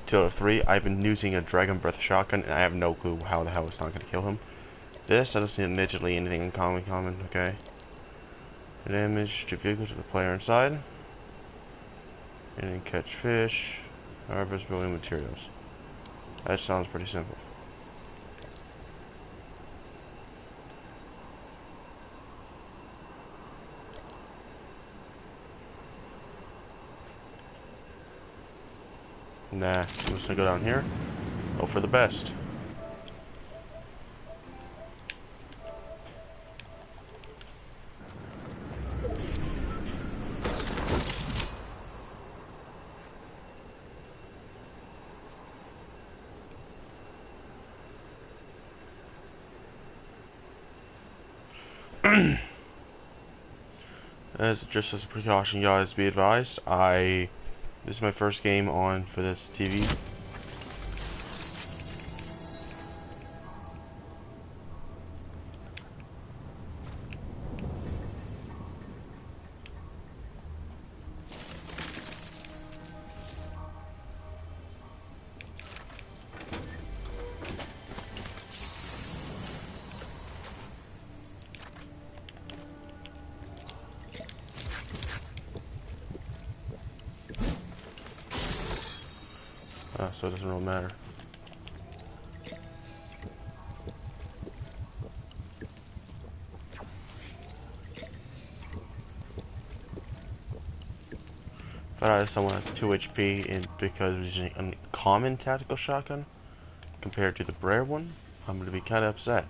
2 out of 3. I've been using a Dragon Breath shotgun, and I have no clue how the hell it's not going to kill him. This, I don't see immediately anything in common, okay. Damage to vehicles with the player inside. And then catch fish. Harvest building materials. That sounds pretty simple. Nah, I'm just gonna go down here. Hope for the best. Just as a precaution, guys, be advised, this is my first game on for this TV. So it doesn't really matter. But someone has 2 HP because we're using a common tactical shotgun compared to the rare one, I'm going to be kind of upset.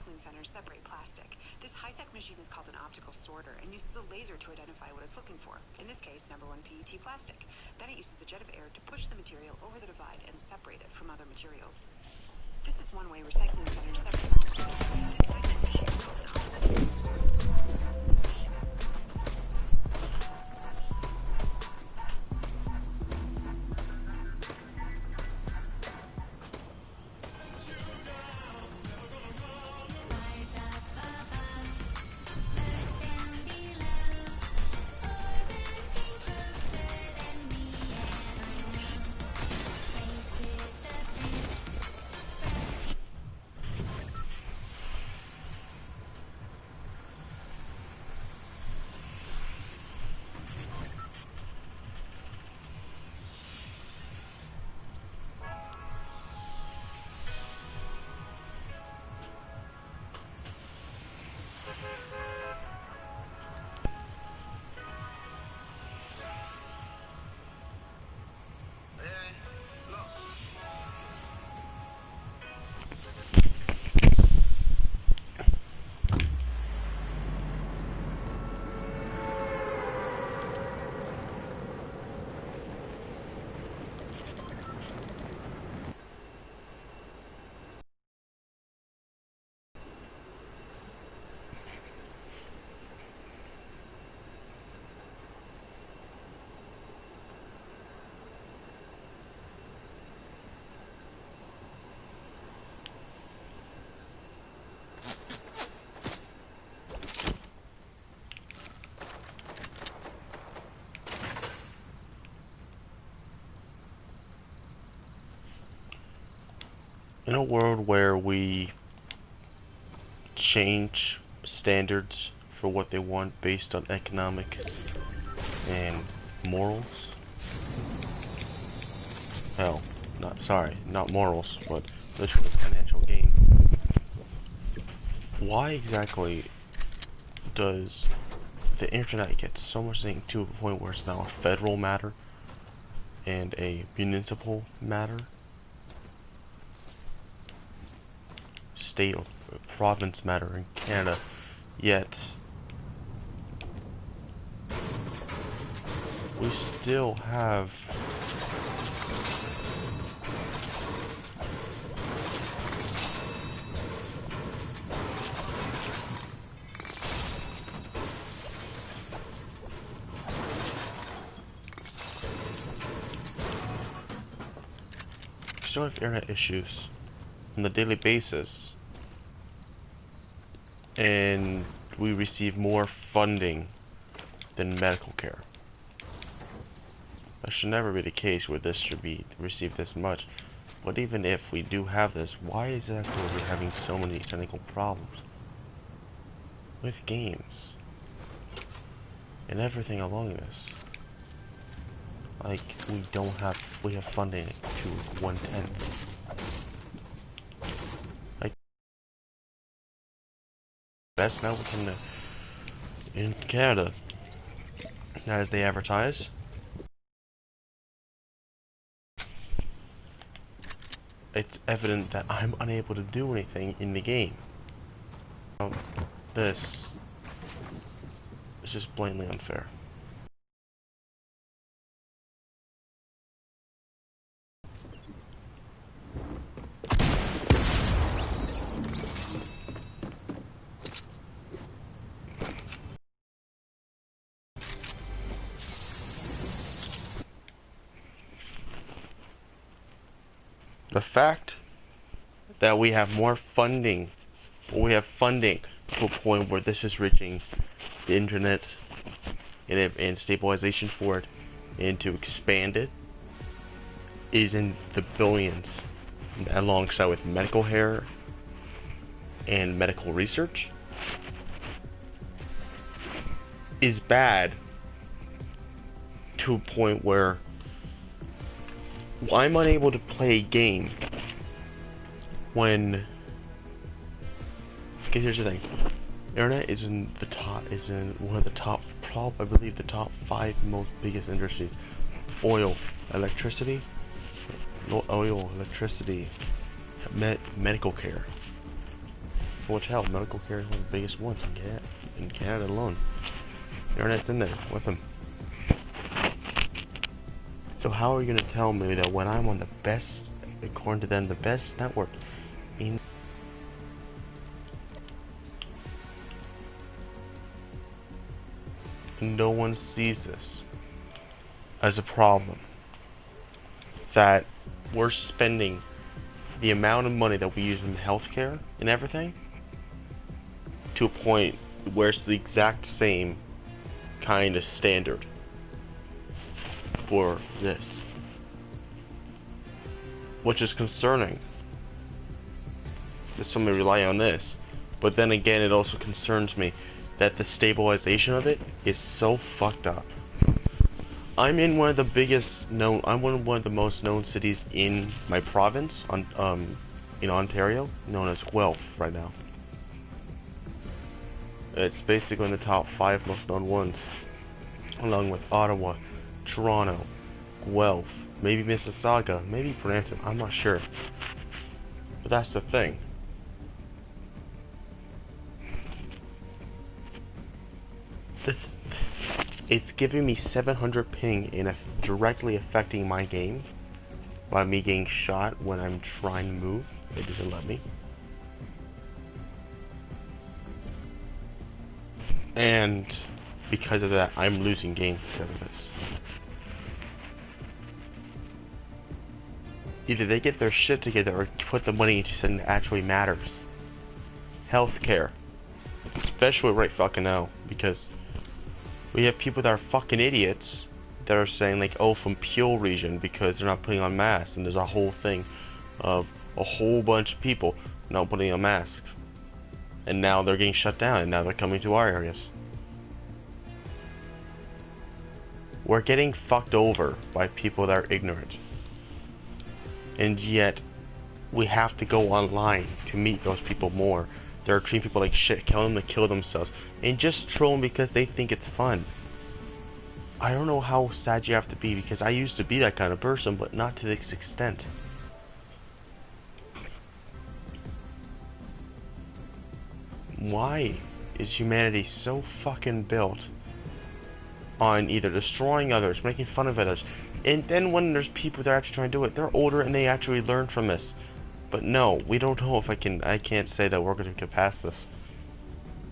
recycling centers separate plastic. This high-tech machine is called an optical sorter and uses a laser to identify what it's looking for. In this case, number 1 PET plastic. Then it uses a jet of air to push the material over the divide and separate it from other materials. This is one way recycling centers separate In a world where we change standards for what they want based on economics and morals, hell, not morals, but literally financial gain, why exactly does the internet get so much thing to a point where it's now a federal matter and a municipal matter? State or province matter in Canada, yet we still have internet issues on a daily basis, and we receive more funding than medical care. That should never be the case where this should be received this much. But even if we do have this, why exactly are we having so many technical problems with games and everything along this? Like, we have funding to 1/10. Like, best now we can, in Canada, as they advertise, it's evident that I'm unable to do anything in the game. This is just blatantly unfair. The fact that we have more funding, to a point where this is reaching the internet and stabilization for it, and to expand it, is in the billions, alongside with medical care and medical research, is bad to a point where I'm unable to play a game when, okay, here's the thing. Internet is in one of the top, I believe the top 5 most biggest industries. Electricity, medical care. which hell, medical care is one of the biggest ones in Canada alone. Internet's in there with them. So how are you gonna tell me that when I'm on the best, according to them, the best network in no one sees this as a problem? That we're spending the amount of money that we use in healthcare and everything to a point where it's the exact same kind of standard for this, which is concerning that somebody rely on this. But then again, it also concerns me that the stabilization of it is so fucked up. I'm in one of the biggest known, I'm in one of the most known cities in my province, in Ontario, known as Guelph right now. It's basically in the top 5 most known ones, along with Ottawa, Toronto, Guelph, maybe Mississauga, maybe Brampton, I'm not sure. But that's the thing. It's giving me 700 ping and directly affecting my game by me getting shot when I'm trying to move. It doesn't let me. And because of that, I'm losing games because of this. Either they get their shit together or put the money into something that actually matters. Healthcare. Especially right fucking now, because we have people that are fucking idiots that are saying like, oh, from Peel region because they're not putting on masks, and there's a whole thing of a whole bunch of people not putting on masks, and now they're getting shut down, and now they're coming to our areas. We're getting fucked over by people that are ignorant, and yet we have to go online to meet those people more. They're treating people like shit, telling them to kill themselves, and just troll them because they think it's fun. I don't know how sad you have to be, because I used to be that kind of person, but not to this extent. Why is humanity so fucking built on either destroying others, making fun of others, and then when there's people that are actually trying to do it, they're older and they actually learn from this. But no, we don't know if I can't say that we're going to get past this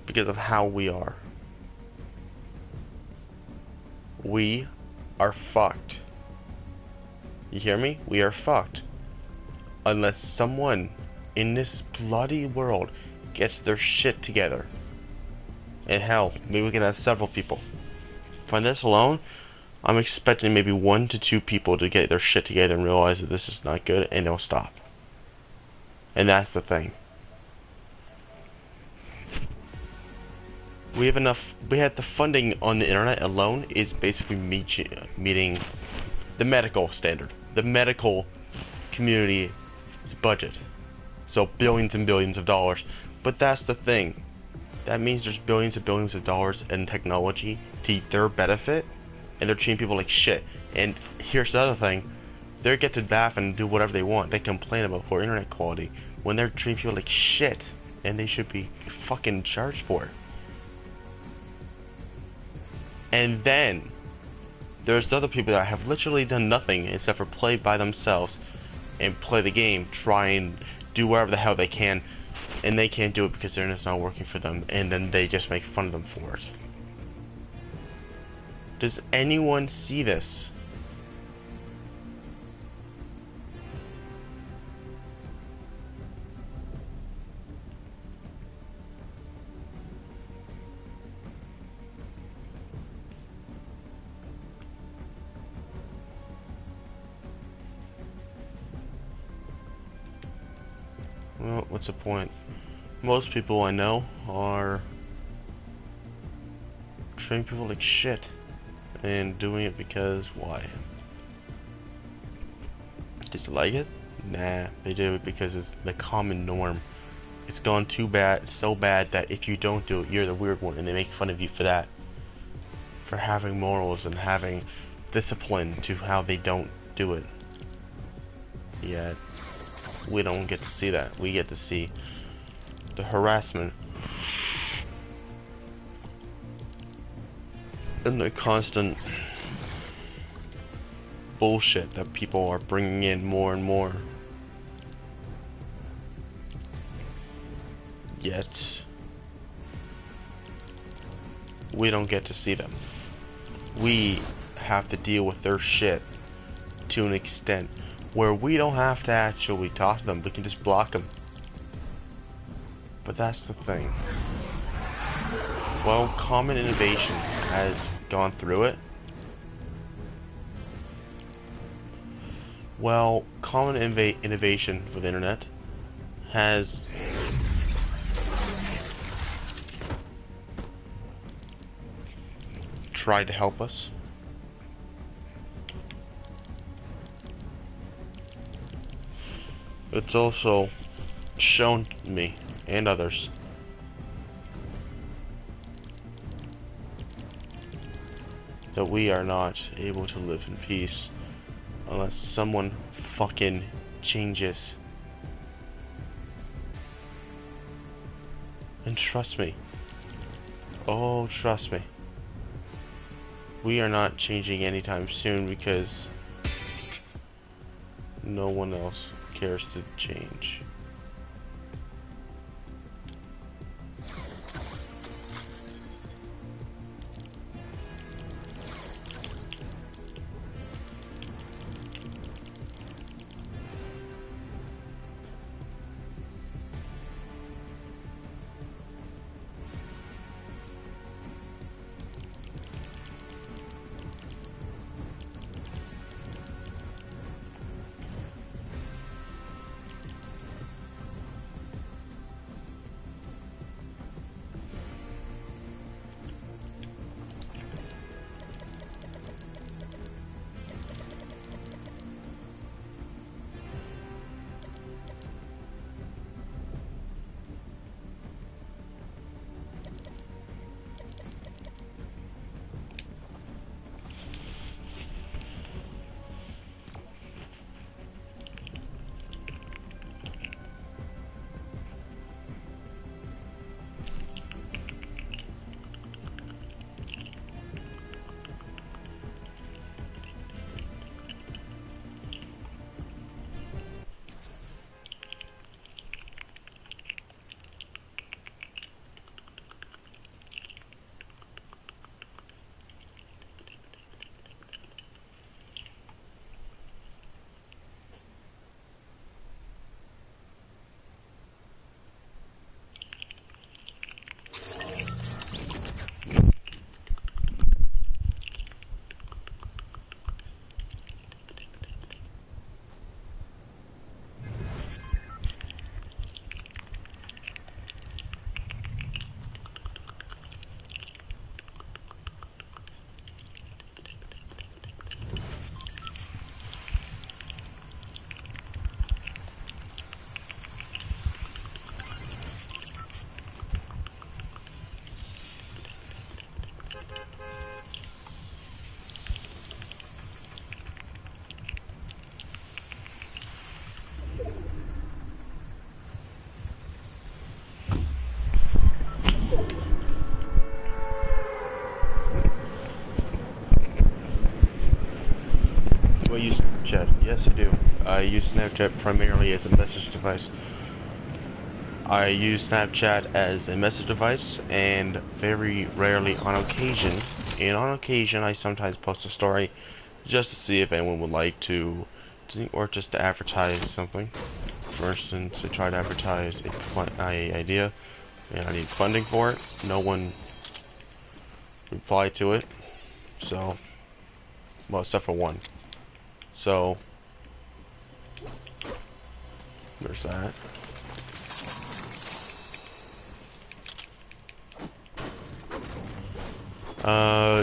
because of how we are. We are fucked. You hear me? We are fucked. Unless someone in this bloody world gets their shit together. And hell, maybe we can have several people. For this alone, I'm expecting maybe 1 to 2 people to get their shit together and realize that this is not good, and they'll stop. And that's the thing. We had the funding on the internet alone is basically meeting the medical standard, the medical community's budget. So billions and billions of dollars. But that's the thing. That means there's billions and billions of dollars in technology to their benefit, and they're treating people like shit. And here's the other thing. They get to laugh and do whatever they want. They complain about poor internet quality when they're treating people like shit, and they should be fucking charged for it. And then there's other people that have literally done nothing except for play by themselves and play the game, try and do whatever the hell they can, and they can't do it because the internet's not working for them, and then they just make fun of them for it. Does anyone see this? Well, what's the point? Most people I know are treating people like shit and doing it because why? Just like it? Nah, they do it because it's the common norm. It's gone too bad, so bad that if you don't do it, you're the weird one, and they make fun of you for that. For having morals and having discipline to how they don't do it. Yet we don't get to see that. We get to see the harassment and the constant bullshit that people are bringing in more and more. Yet, we don't get to see them. We have to deal with their shit to an extent where we don't have to actually talk to them. We can just block them. But that's the thing. Well, common innovation has gone through it. Well, common innovation for the internet has tried to help us. It's also shown me and others that we are not able to live in peace unless someone fucking changes. And trust me. Oh, trust me. We are not changing anytime soon because no one else cares to change. Do I use Snapchat? Yes, I do. I use Snapchat primarily as a message device. I use Snapchat as a message device and very rarely on occasion. And on occasion, I sometimes post a story just to see if anyone would like to, or just to advertise something. For instance, I tried to advertise a idea, and I need funding for it. No one replied to it. So, well, except for one. So, there's that.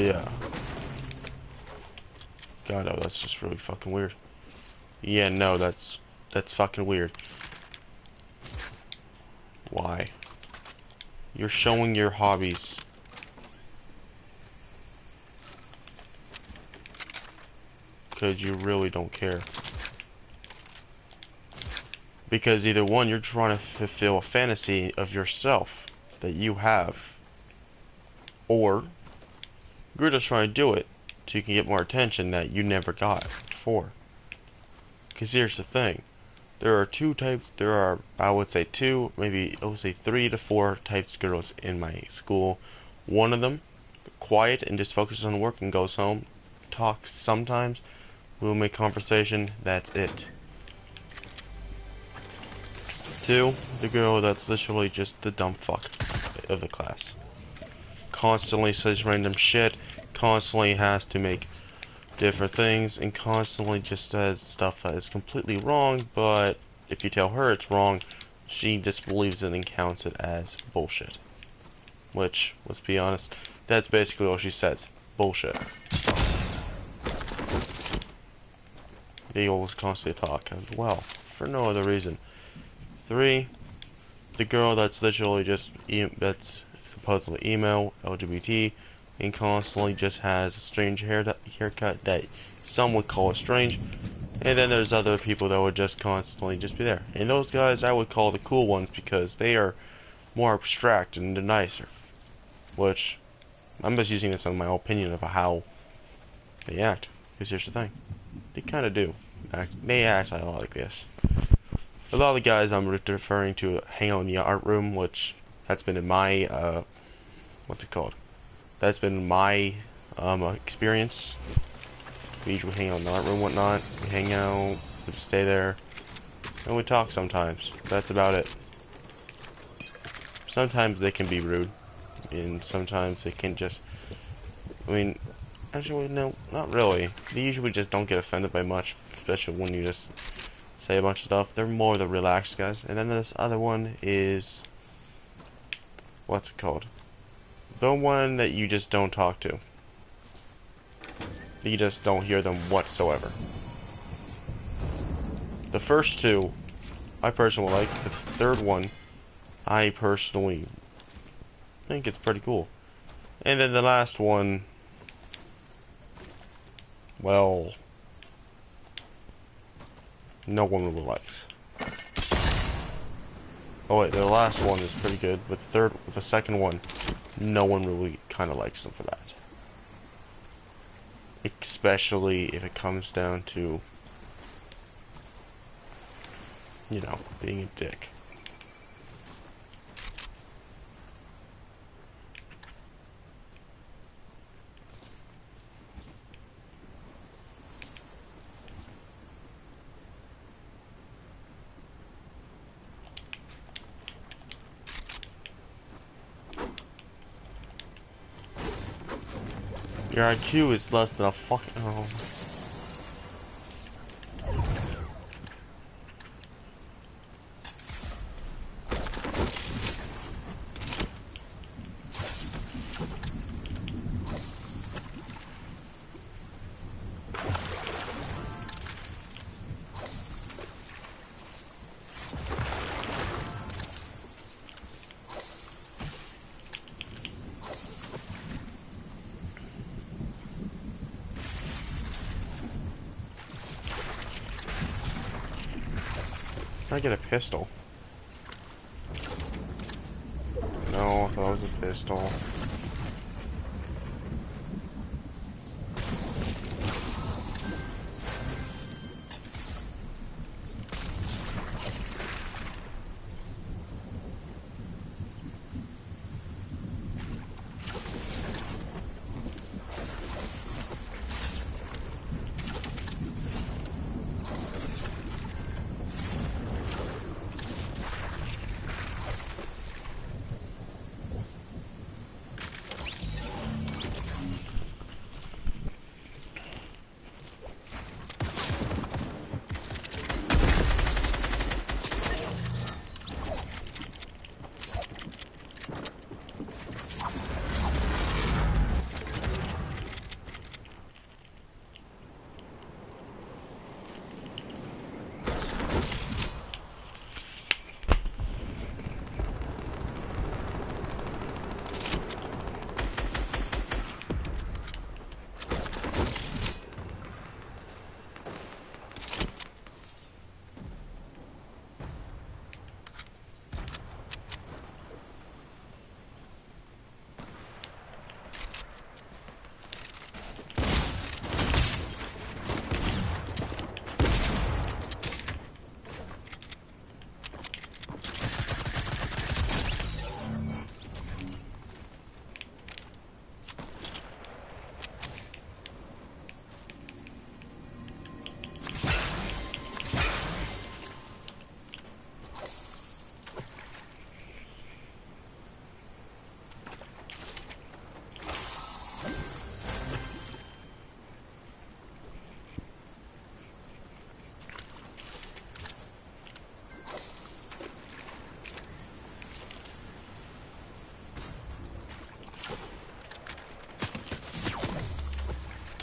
Yeah. God, no, that's just really fucking weird. Yeah, no, that's fucking weird. Why? You're showing your hobbies. Because you really don't care. Because either one, you're trying to fulfill a fantasy of yourself that you have, or you're just trying to do it so you can get more attention that you never got before. Because here's the thing. There are two types, there are, I would say two, maybe, I would say 3 to 4 types of girls in my school. One of them, quiet and just focuses on work and goes home, talks sometimes, will make conversation, that's it. 2, the girl that's literally just the dumb fuck of the class. Constantly says random shit, constantly has to make different things, and constantly just says stuff that is completely wrong, but if you tell her it's wrong, she disbelieves it and counts it as bullshit. Which, let's be honest, that's basically all she says. Bullshit. They always constantly talk as well, for no other reason. 3, the girl that's literally just, that's supposedly emo, LGBT, and constantly just has a strange haircut that some would call it strange. And then there's other people that would just constantly just be there. And those guys I would call the cool ones because they are more abstract and they're nicer. Which, I'm just using this on my opinion of how they act. Because here's the thing. They kind of do. They act a lot like this. A lot of the guys I'm referring to hang out in the art room, which that's been in my, what's it called? That's been my, experience. We usually hang out in the art room and whatnot. We hang out, we just stay there, and we talk sometimes. That's about it. Sometimes they can be rude, and sometimes they can just, I mean, actually, no, not really. They usually just don't get offended by much, especially when you just say a bunch of stuff. They're more the relaxed guys. And then this other one is, what's it called? The one that you just don't talk to. You just don't hear them whatsoever. The first two, I personally like. The third one, I personally think it's pretty cool. And then the last one, well, no one really likes. Oh wait, the last one is pretty good, but the second one, no one really kind of likes them for that. Especially if it comes down to, you know, being a dick. Your IQ is less than a fucking... Oh. I get a pistol. No, I thought it was a pistol.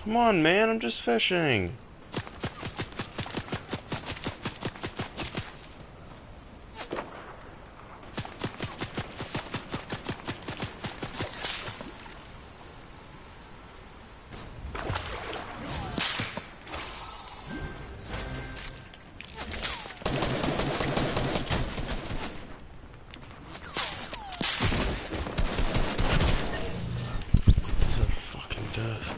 Come on, man, I'm just fishing. Fucking death.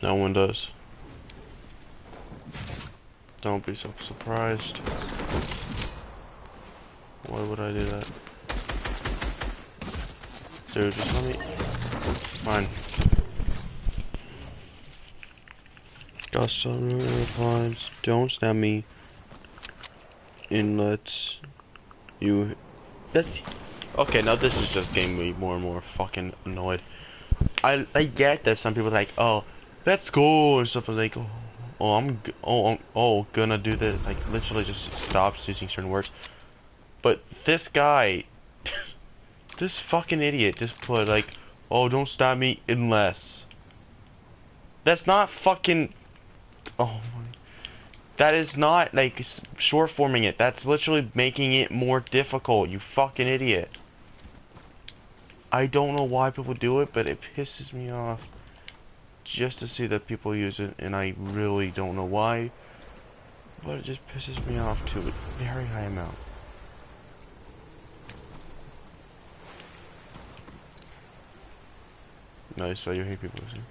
No one does. Don't be so surprised. Why would I do that? Dude, just let me... Fine. Got some replies. Don't stab me. Inlets. You... That's... Okay, now this is just getting me more and more fucking annoyed. I get that some people are like, oh, let's go, and stuff like, gonna do this, like, literally just stops using certain words. But this guy, this fucking idiot just put, like, oh, don't stop me unless. That's not fucking, oh my, that is not, like, short forming it. That's literally making it more difficult, you fucking idiot. I don't know why people do it, but it pisses me off just to see that people use it, and I really don't know why, but it just pisses me off to a very high amount. Nice, so you hate people using it.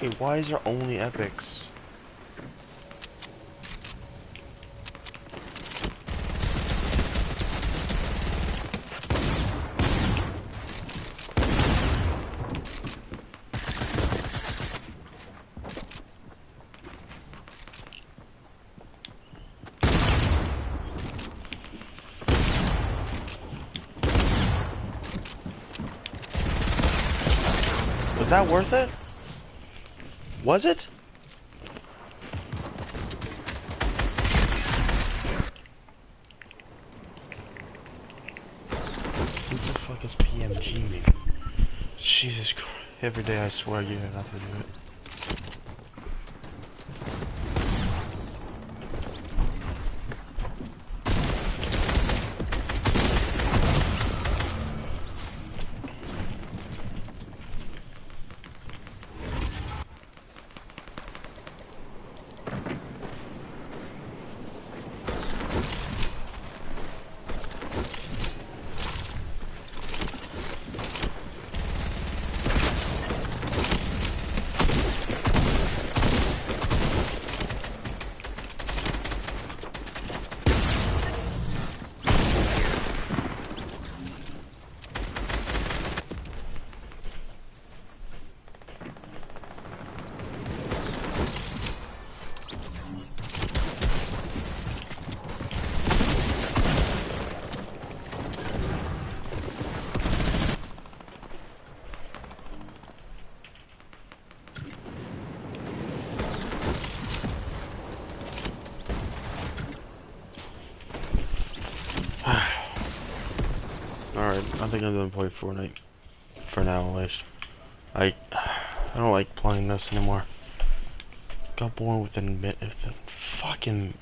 Okay, why is there only epics? Was that worth it? Was it? Who the fuck is PMG me? Jesus Christ. Every day I swear you have nothing to do it. I think I'm gonna play Fortnite for now, at least. I don't like playing this anymore. Got bored with the fucking